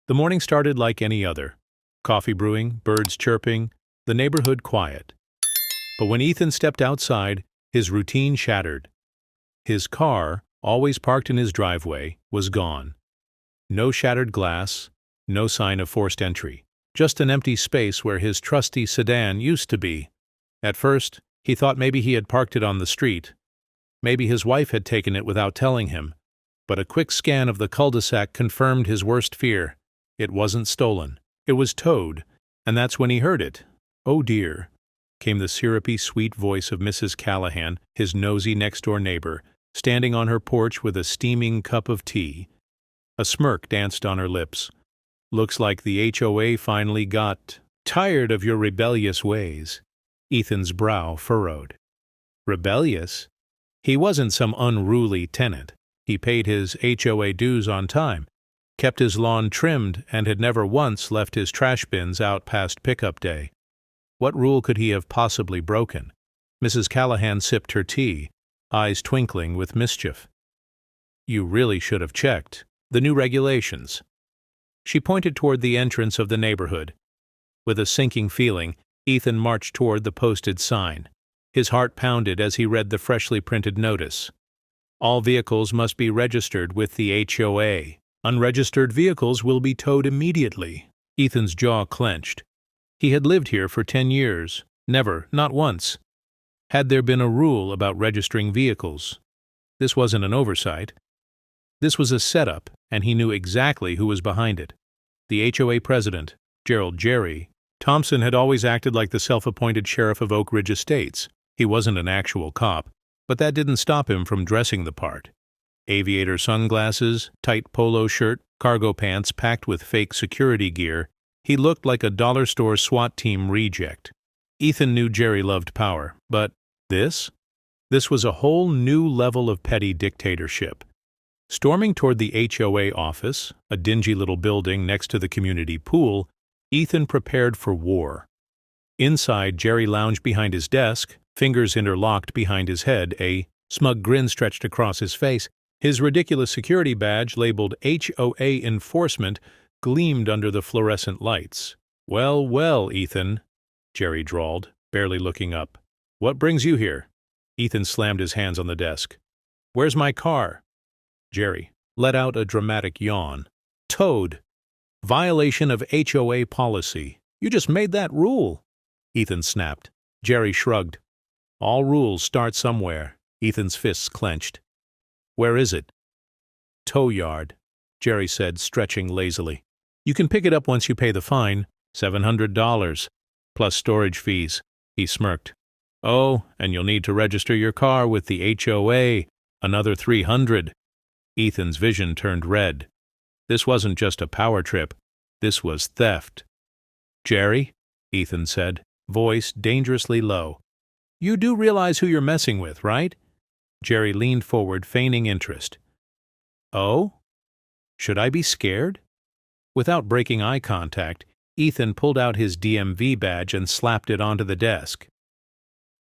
The morning started like any other. Coffee brewing, birds chirping, the neighborhood quiet. But when Ethan stepped outside, his routine shattered. His car, always parked in his driveway, was gone. No shattered glass, no sign of forced entry. Just an empty space where his trusty sedan used to be. At first, he thought maybe he had parked it on the street. Maybe his wife had taken it without telling him. But a quick scan of the cul-de-sac confirmed his worst fear. It wasn't stolen. It was towed. And that's when he heard it. "Oh dear," came the syrupy, sweet voice of Mrs. Callahan, his nosy next-door neighbor, standing on her porch with a steaming cup of tea. A smirk danced on her lips. "Looks like the HOA finally got tired of your rebellious ways." Ethan's brow furrowed. Rebellious? He wasn't some unruly tenant. He paid his HOA dues on time, kept his lawn trimmed, and had never once left his trash bins out past pickup day. What rule could he have possibly broken? Mrs. Callahan sipped her tea, eyes twinkling with mischief. "You really should have checked. The new regulations." She pointed toward the entrance of the neighborhood. With a sinking feeling, Ethan marched toward the posted sign. His heart pounded as he read the freshly printed notice. All vehicles must be registered with the HOA. Unregistered vehicles will be towed immediately. Ethan's jaw clenched. He had lived here for 10 years. Never, not once, had there been a rule about registering vehicles. This wasn't an oversight. This was a setup, and he knew exactly who was behind it. The HOA president, Gerald "Jerry" Thompson, had always acted like the self-appointed sheriff of Oak Ridge Estates. He wasn't an actual cop, but that didn't stop him from dressing the part. Aviator sunglasses, tight polo shirt, cargo pants packed with fake security gear, he looked like a dollar store SWAT team reject. Ethan knew Jerry loved power, but this? This was a whole new level of petty dictatorship. Storming toward the HOA office, a dingy little building next to the community pool, Ethan prepared for war. Inside, Jerry lounged behind his desk, fingers interlocked behind his head, a smug grin stretched across his face. His ridiculous security badge, labeled HOA Enforcement, gleamed under the fluorescent lights. "Well, well, Ethan," Jerry drawled, barely looking up. "What brings you here?" Ethan slammed his hands on the desk. "Where's my car?" Jerry let out a dramatic yawn. "Towed. Violation of HOA policy. You just made that rule." Ethan snapped. Jerry shrugged. "All rules start somewhere." Ethan's fists clenched. "Where is it?" "Tow yard," Jerry said, stretching lazily. "You can pick it up once you pay the fine, $700, plus storage fees." He smirked. "Oh, and you'll need to register your car with the HOA, another $300. Ethan's vision turned red. This wasn't just a power trip. This was theft. "Jerry," Ethan said, voice dangerously low. "You do realize who you're messing with, right?" Jerry leaned forward, feigning interest. "Oh? Should I be scared?" Without breaking eye contact, Ethan pulled out his DMV badge and slapped it onto the desk.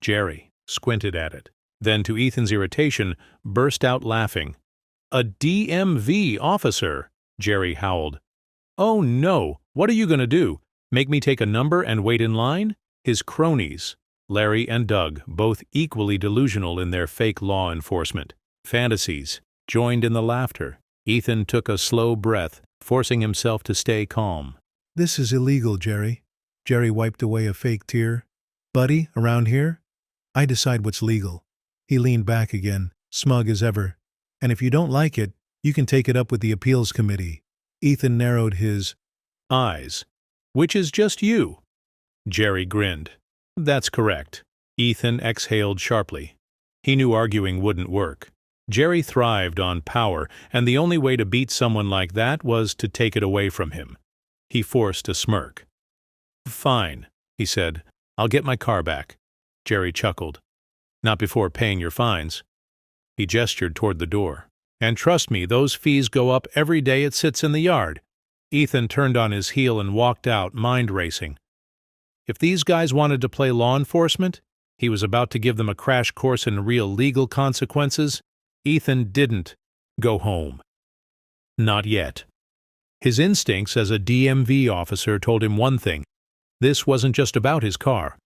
Jerry squinted at it, then, to Ethan's irritation, burst out laughing. "A DMV officer!" Jerry howled. "Oh no! What are you going to do? Make me take a number and wait in line?" His cronies, Larry and Doug, both equally delusional in their fake law enforcement fantasies, joined in the laughter. Ethan took a slow breath, forcing himself to stay calm. "This is illegal, Jerry." Jerry wiped away a fake tear. "Buddy, around here, I decide what's legal." He leaned back again, smug as ever. "And if you don't like it, you can take it up with the appeals committee." Ethan narrowed his eyes. "Which is just you." Jerry grinned. "That's correct." Ethan exhaled sharply. He knew arguing wouldn't work. Jerry thrived on power, and the only way to beat someone like that was to take it away from him. He forced a smirk. "Fine," he said. "I'll get my car back." Jerry chuckled. "Not before paying your fines." He gestured toward the door. "And trust me, those fees go up every day it sits in the yard." Ethan turned on his heel and walked out, mind racing. If these guys wanted to play law enforcement, he was about to give them a crash course in real legal consequences. Ethan didn't go home. Not yet. His instincts as a DMV officer told him one thing: this wasn't just about his car.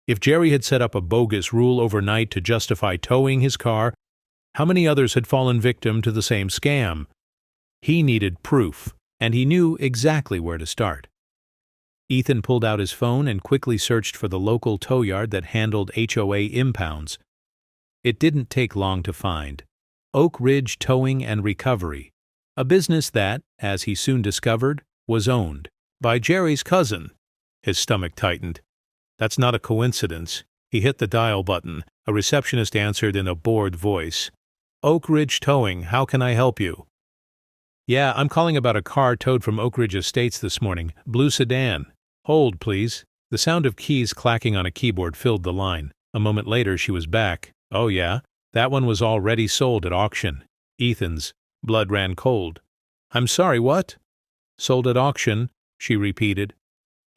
If Jerry had set up a bogus rule overnight to justify towing his car, how many others had fallen victim to the same scam? He needed proof, and he knew exactly where to start. Ethan pulled out his phone and quickly searched for the local tow yard that handled HOA impounds. It didn't take long to find. Oak Ridge Towing and Recovery, a business that, as he soon discovered, was owned by Jerry's cousin. His stomach tightened. That's not a coincidence. He hit the dial button. A receptionist answered in a bored voice. Oak Ridge Towing, how can I help you? Yeah, I'm calling about a car towed from Oak Ridge Estates this morning. Blue sedan. Hold, please. The sound of keys clacking on a keyboard filled the line. A moment later, she was back. Oh yeah? That one was already sold at auction. Ethan's blood ran cold. I'm sorry, what? Sold at auction, she repeated.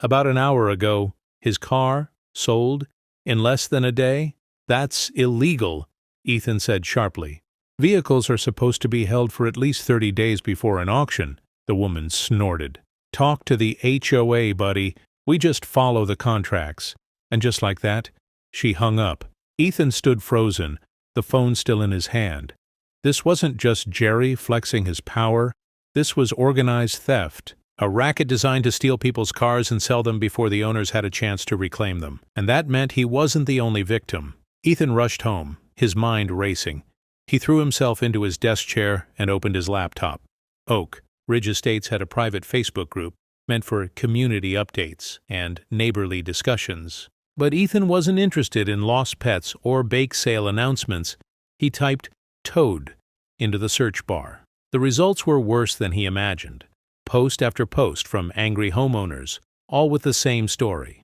About an hour ago. His car? Sold? In less than a day? That's illegal, Ethan said sharply. Vehicles are supposed to be held for at least 30 days before an auction, the woman snorted. Talk to the HOA, buddy. We just follow the contracts. And just like that, she hung up. Ethan stood frozen, the phone still in his hand. This wasn't just Jerry flexing his power. This was organized theft, a racket designed to steal people's cars and sell them before the owners had a chance to reclaim them. And that meant he wasn't the only victim. Ethan rushed home, his mind racing. He threw himself into his desk chair and opened his laptop. Oak Ridge Estates had a private Facebook group meant for community updates and neighborly discussions. But Ethan wasn't interested in lost pets or bake sale announcements. He typed "towed" into the search bar. The results were worse than he imagined. Post after post from angry homeowners, all with the same story.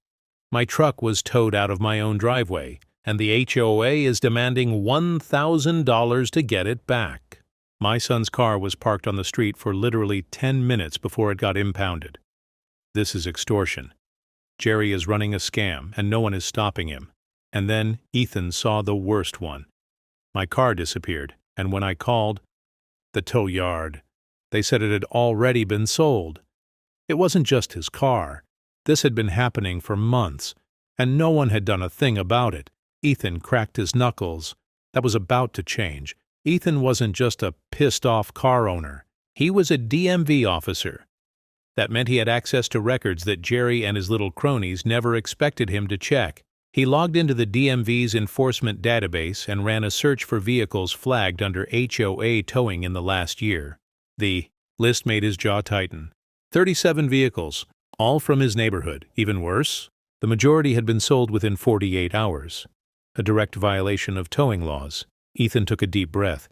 My truck was towed out of my own driveway, and the HOA is demanding $1,000 to get it back. My son's car was parked on the street for literally 10 minutes before it got impounded. This is extortion. Jerry is running a scam, and no one is stopping him. And then Ethan saw the worst one. My car disappeared, and when I called the tow yard, they said it had already been sold. It wasn't just his car. This had been happening for months, and no one had done a thing about it. Ethan cracked his knuckles. That was about to change. Ethan wasn't just a pissed-off car owner. He was a DMV officer. That meant he had access to records that Jerry and his little cronies never expected him to check. He logged into the DMV's enforcement database and ran a search for vehicles flagged under HOA towing in the last year. The list made his jaw tighten. 37 vehicles, all from his neighborhood. Even worse, the majority had been sold within 48 hours. A direct violation of towing laws. Ethan took a deep breath.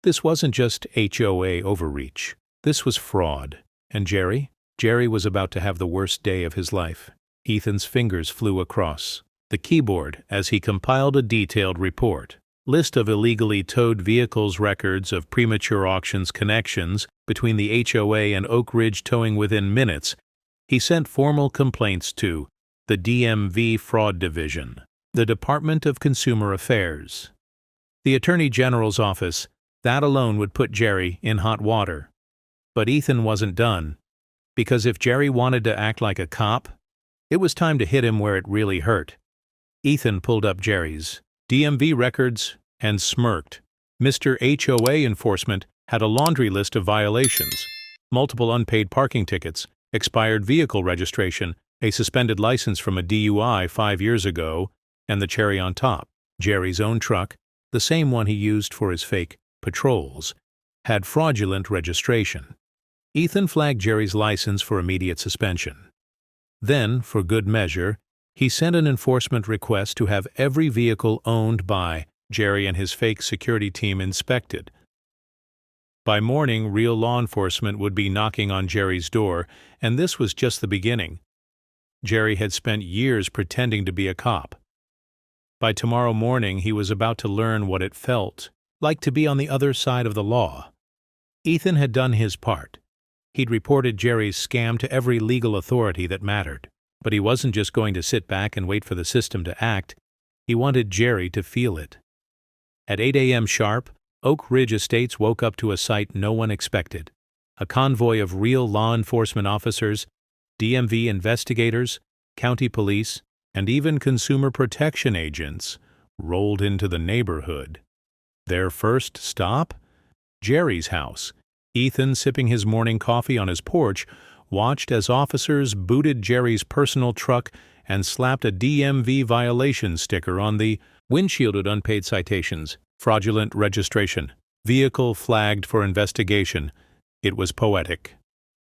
This wasn't just HOA overreach. This was fraud. And Jerry? Jerry was about to have the worst day of his life. Ethan's fingers flew across the keyboard as he compiled a detailed report. List of illegally towed vehicles, records of premature auctions, connections between the HOA and Oak Ridge Towing within minutes. He sent formal complaints to the DMV Fraud Division, the Department of Consumer Affairs, the Attorney General's office. That alone would put Jerry in hot water. But Ethan wasn't done, because if Jerry wanted to act like a cop, it was time to hit him where it really hurt. Ethan pulled up Jerry's DMV records and smirked. Mr. HOA enforcement had a laundry list of violations: multiple unpaid parking tickets, expired vehicle registration, a suspended license from a DUI 5 years ago, and the cherry on top, Jerry's own truck, the same one he used for his fake patrols, had fraudulent registration. Ethan flagged Jerry's license for immediate suspension. Then, for good measure, he sent an enforcement request to have every vehicle owned by Jerry and his fake security team inspected. By morning, real law enforcement would be knocking on Jerry's door, and this was just the beginning. Jerry had spent years pretending to be a cop. By tomorrow morning, he was about to learn what it felt like to be on the other side of the law. Ethan had done his part. He'd reported Jerry's scam to every legal authority that mattered. But he wasn't just going to sit back and wait for the system to act. He wanted Jerry to feel it. At 8 a.m. sharp, Oak Ridge Estates woke up to a sight no one expected. A convoy of real law enforcement officers, DMV investigators, county police, and even consumer protection agents rolled into the neighborhood. Their first stop? Jerry's house. Ethan, sipping his morning coffee on his porch, watched as officers booted Jerry's personal truck and slapped a DMV violation sticker on the windshielded unpaid citations, fraudulent registration, vehicle flagged for investigation. It was poetic.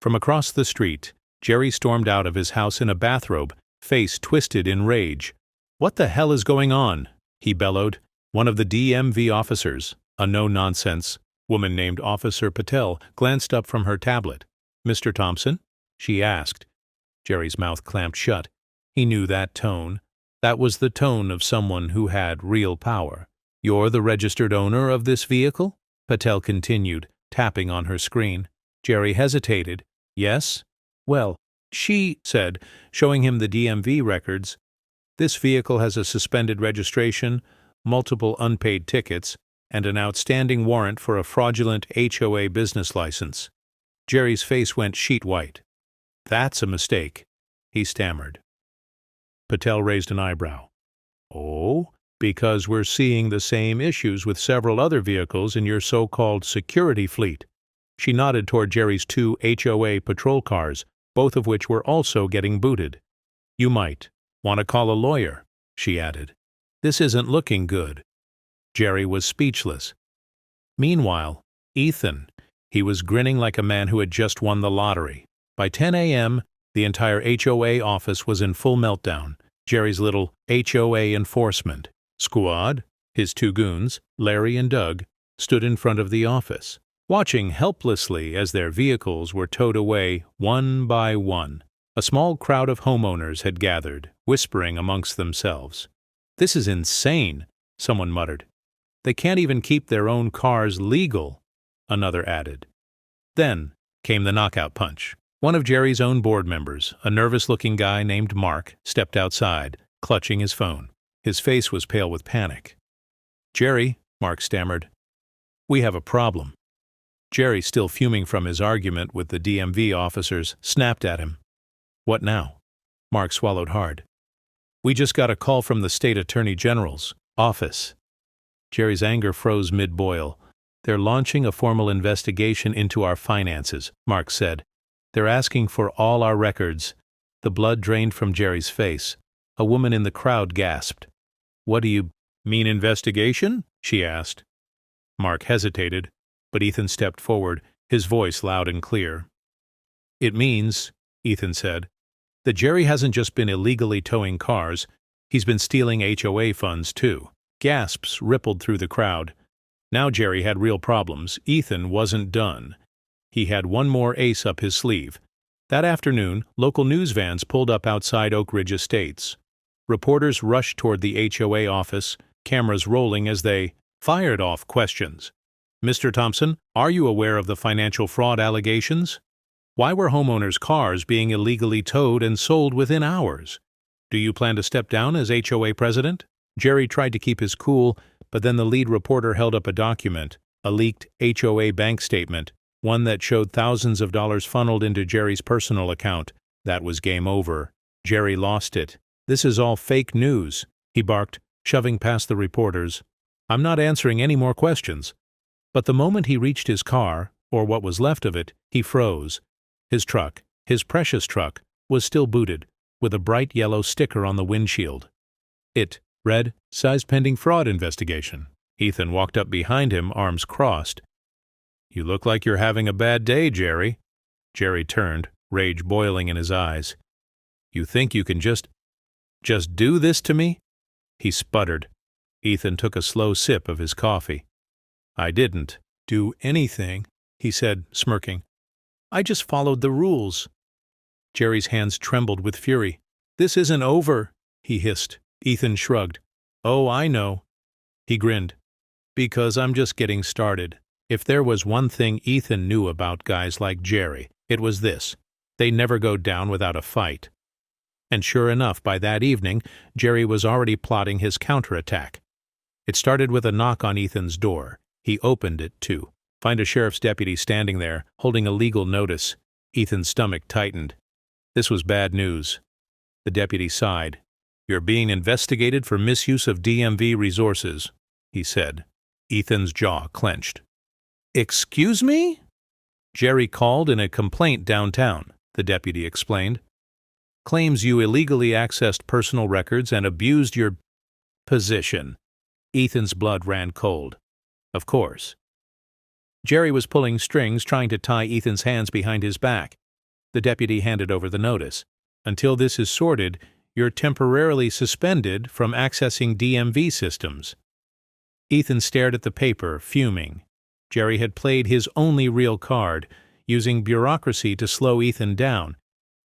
From across the street, Jerry stormed out of his house in a bathrobe, face twisted in rage. "What the hell is going on?" he bellowed. One of the DMV officers, a no-nonsense woman named Officer Patel, glanced up from her tablet. "Mr. Thompson?" she asked. Jerry's mouth clamped shut. He knew that tone. That was the tone of someone who had real power. "You're the registered owner of this vehicle?" Patel continued, tapping on her screen. Jerry hesitated. "Yes?" "Well," she said, showing him the DMV records. "This vehicle has a suspended registration, multiple unpaid tickets, and an outstanding warrant for a fraudulent HOA business license." Jerry's face went sheet white. "That's a mistake," he stammered. Patel raised an eyebrow. "Oh, because we're seeing the same issues with several other vehicles in your so-called security fleet." She nodded toward Jerry's 2 HOA patrol cars, both of which were also getting booted. "You might want to call a lawyer," she added. "This isn't looking good." Jerry was speechless. Meanwhile, Ethan, he was grinning like a man who had just won the lottery. By 10 a.m., the entire HOA office was in full meltdown. Jerry's little HOA enforcement squad, his 2 goons, Larry and Doug, stood in front of the office, watching helplessly as their vehicles were towed away one by one. A small crowd of homeowners had gathered, whispering amongst themselves. "This is insane," someone muttered. "They can't even keep their own cars legal," another added. Then came the knockout punch. One of Jerry's own board members, a nervous-looking guy named Mark, stepped outside, clutching his phone. His face was pale with panic. "Jerry," Mark stammered, "we have a problem." Jerry, still fuming from his argument with the DMV officers, snapped at him. "What now?" Mark swallowed hard. "We just got a call from the state attorney general's office." Jerry's anger froze mid-boil. "They're launching a formal investigation into our finances," Mark said. "They're asking for all our records." The blood drained from Jerry's face. A woman in the crowd gasped. "What do you mean, investigation?" she asked. Mark hesitated, but Ethan stepped forward, his voice loud and clear. "It means," Ethan said, "that Jerry hasn't just been illegally towing cars, he's been stealing HOA funds too." Gasps rippled through the crowd. Now Jerry had real problems. Ethan wasn't done. He had one more ace up his sleeve. That afternoon, local news vans pulled up outside Oak Ridge Estates. Reporters rushed toward the HOA office, cameras rolling as they fired off questions. "Mr. Thompson, are you aware of the financial fraud allegations? Why were homeowners' cars being illegally towed and sold within hours? Do you plan to step down as HOA president?" Jerry tried to keep his cool, but then the lead reporter held up a document, a leaked HOA bank statement, one that showed thousands of dollars funneled into Jerry's personal account. That was game over. Jerry lost it. "This is all fake news," he barked, shoving past the reporters. "I'm not answering any more questions." But the moment he reached his car, or what was left of it, he froze. His truck, his precious truck, was still booted, with a bright yellow sticker on the windshield. It read, "Size pending fraud investigation." Ethan walked up behind him, arms crossed. "You look like you're having a bad day, Jerry." Jerry turned, rage boiling in his eyes. "You think you can just do this to me?" He sputtered. Ethan took a slow sip of his coffee. "I didn't do anything," he said, smirking. "I just followed the rules." Jerry's hands trembled with fury. "This isn't over," he hissed. Ethan shrugged. "Oh, I know." He grinned. "Because I'm just getting started." If there was one thing Ethan knew about guys like Jerry, it was this: they never go down without a fight. And sure enough, by that evening, Jerry was already plotting his counterattack. It started with a knock on Ethan's door. He opened it, too. Find a sheriff's deputy standing there, holding a legal notice. Ethan's stomach tightened. This was bad news. The deputy sighed. "You're being investigated for misuse of DMV resources," he said. Ethan's jaw clenched. "Excuse me?" "Jerry called in a complaint downtown," the deputy explained. "Claims you illegally accessed personal records and abused your position." Ethan's blood ran cold. Of course. Jerry was pulling strings, trying to tie Ethan's hands behind his back. The deputy handed over the notice. "Until this is sorted, you're temporarily suspended from accessing DMV systems." Ethan stared at the paper, fuming. Jerry had played his only real card, using bureaucracy to slow Ethan down.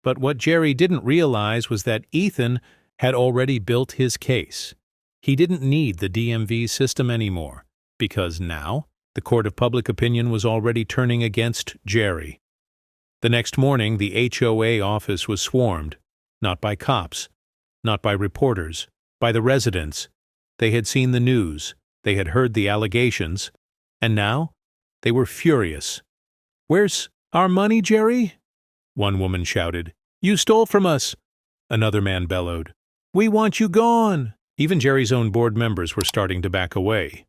But what Jerry didn't realize was that Ethan had already built his case. He didn't need the DMV system anymore, because now the court of public opinion was already turning against Jerry. The next morning, the HOA office was swarmed, not by cops, not by reporters, by the residents. They had seen the news, they had heard the allegations, and now they were furious. "Where's our money, Jerry?" one woman shouted. "You stole from us!" Another man bellowed. "We want you gone!" Even Jerry's own board members were starting to back away.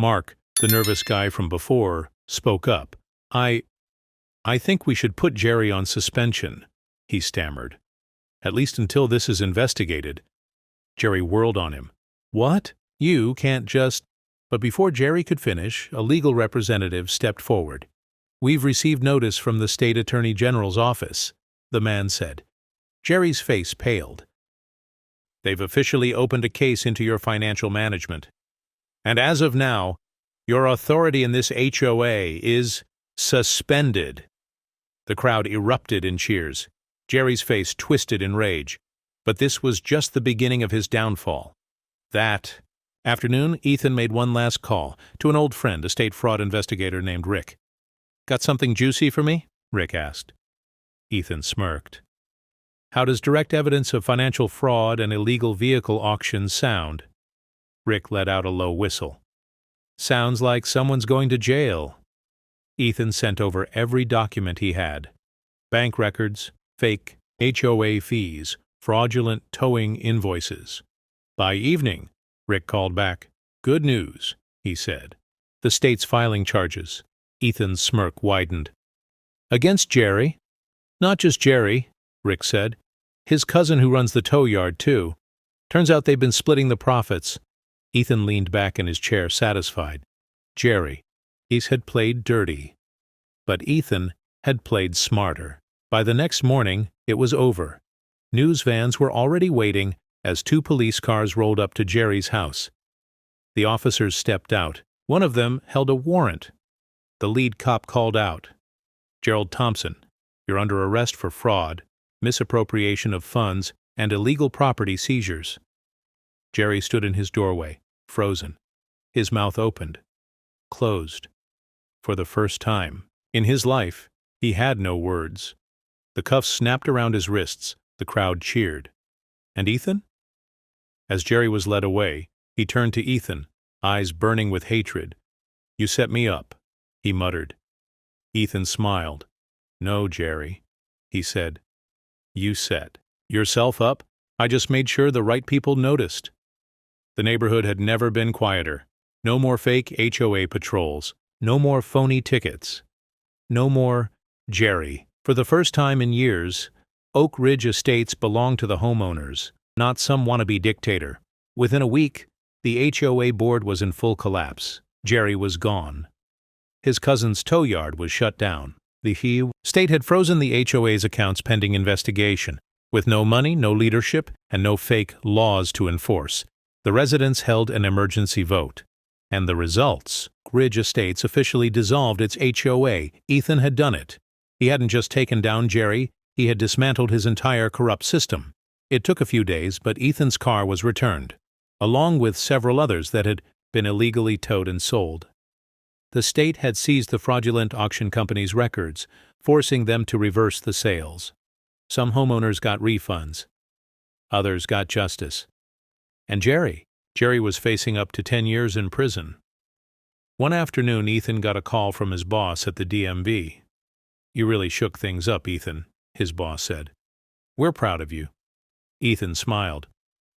Mark, the nervous guy from before, spoke up. I think we should put Jerry on suspension," he stammered. "At least until this is investigated." Jerry whirled on him. "What? You can't just—" But before Jerry could finish, a legal representative stepped forward. "We've received notice from the state attorney general's office," the man said. Jerry's face paled. "They've officially opened a case into your financial management. And as of now, your authority in this HOA is suspended." The crowd erupted in cheers. Jerry's face twisted in rage. But this was just the beginning of his downfall. That afternoon, Ethan made one last call to an old friend, a state fraud investigator named Rick. "Got something juicy for me?" Rick asked. Ethan smirked. "How does direct evidence of financial fraud and illegal vehicle auctions sound?" Rick let out a low whistle. "Sounds like someone's going to jail." Ethan sent over every document he had. Bank records, fake HOA fees, fraudulent towing invoices. By evening, Rick called back. "Good news," he said. "The state's filing charges." Ethan's smirk widened. "Against Jerry?" "Not just Jerry," Rick said. "His cousin who runs the tow yard, too. Turns out they've been splitting the profits." Ethan leaned back in his chair, satisfied. Jerry, he had played dirty. But Ethan had played smarter. By the next morning, it was over. News vans were already waiting as 2 police cars rolled up to Jerry's house. The officers stepped out. One of them held a warrant. The lead cop called out, "Gerald Thompson, you're under arrest for fraud, misappropriation of funds, and illegal property seizures." Jerry stood in his doorway, frozen. His mouth opened, closed. For the first time in his life, he had no words. The cuffs snapped around his wrists. The crowd cheered. And Ethan? As Jerry was led away, he turned to Ethan, eyes burning with hatred. "You set me up," he muttered. Ethan smiled. "No, Jerry," he said. "You set yourself up. I just made sure the right people noticed." The neighborhood had never been quieter. No more fake HOA patrols. No more phony tickets. No more Jerry. For the first time in years, Oak Ridge Estates belonged to the homeowners, not some wannabe dictator. Within a week, the HOA board was in full collapse. Jerry was gone. His cousin's tow yard was shut down. The state had frozen the HOA's accounts pending investigation. With no money, no leadership, and no fake laws to enforce, the residents held an emergency vote. And the results? Ridge Estates officially dissolved its HOA. Ethan had done it. He hadn't just taken down Jerry, he had dismantled his entire corrupt system. It took a few days, but Ethan's car was returned, along with several others that had been illegally towed and sold. The state had seized the fraudulent auction company's records, forcing them to reverse the sales. Some homeowners got refunds. Others got justice. And Jerry was facing up to 10 years in prison. One afternoon, Ethan got a call from his boss at the DMV. "You really shook things up, Ethan," his boss said. "We're proud of you." Ethan smiled.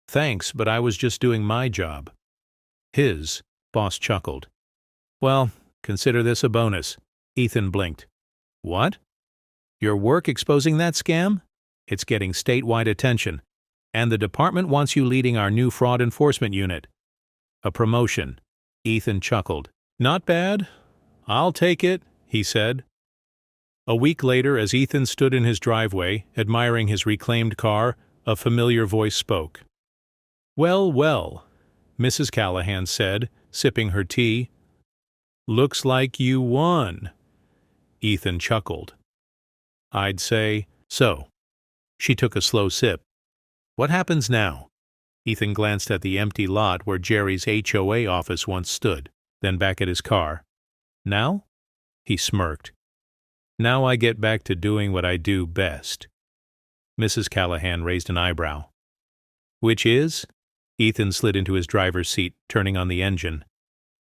"Thanks, but I was just doing my job." His boss chuckled. "Well, consider this a bonus." Ethan blinked. "What? Your work exposing that scam? It's getting statewide attention, and the department wants you leading our new fraud enforcement unit. A promotion." Ethan chuckled. "Not bad. I'll take it," he said. A week later, as Ethan stood in his driveway, admiring his reclaimed car, a familiar voice spoke. "Well, well," Mrs. Callahan said, sipping her tea. "Looks like you won." Ethan chuckled. "I'd say so." She took a slow sip. "What happens now?" Ethan glanced at the empty lot where Jerry's HOA office once stood, then back at his car. "Now?" He smirked. "Now I get back to doing what I do best." Mrs. Callahan raised an eyebrow. "Which is?" Ethan slid into his driver's seat, turning on the engine.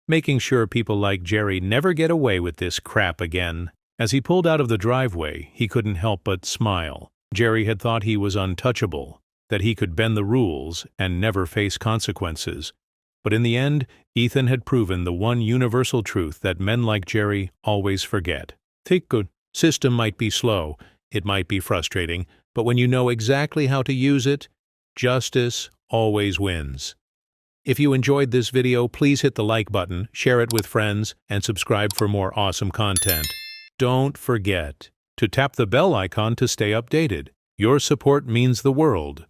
"Making sure people like Jerry never get away with this crap again." As he pulled out of the driveway, he couldn't help but smile. Jerry had thought he was untouchable, that he could bend the rules and never face consequences. But in the end, Ethan had proven the one universal truth that men like Jerry always forget. The good system might be slow, it might be frustrating, but when you know exactly how to use it, justice always wins. If you enjoyed this video, please hit the like button, share it with friends, and subscribe for more awesome content. Don't forget to tap the bell icon to stay updated. Your support means the world.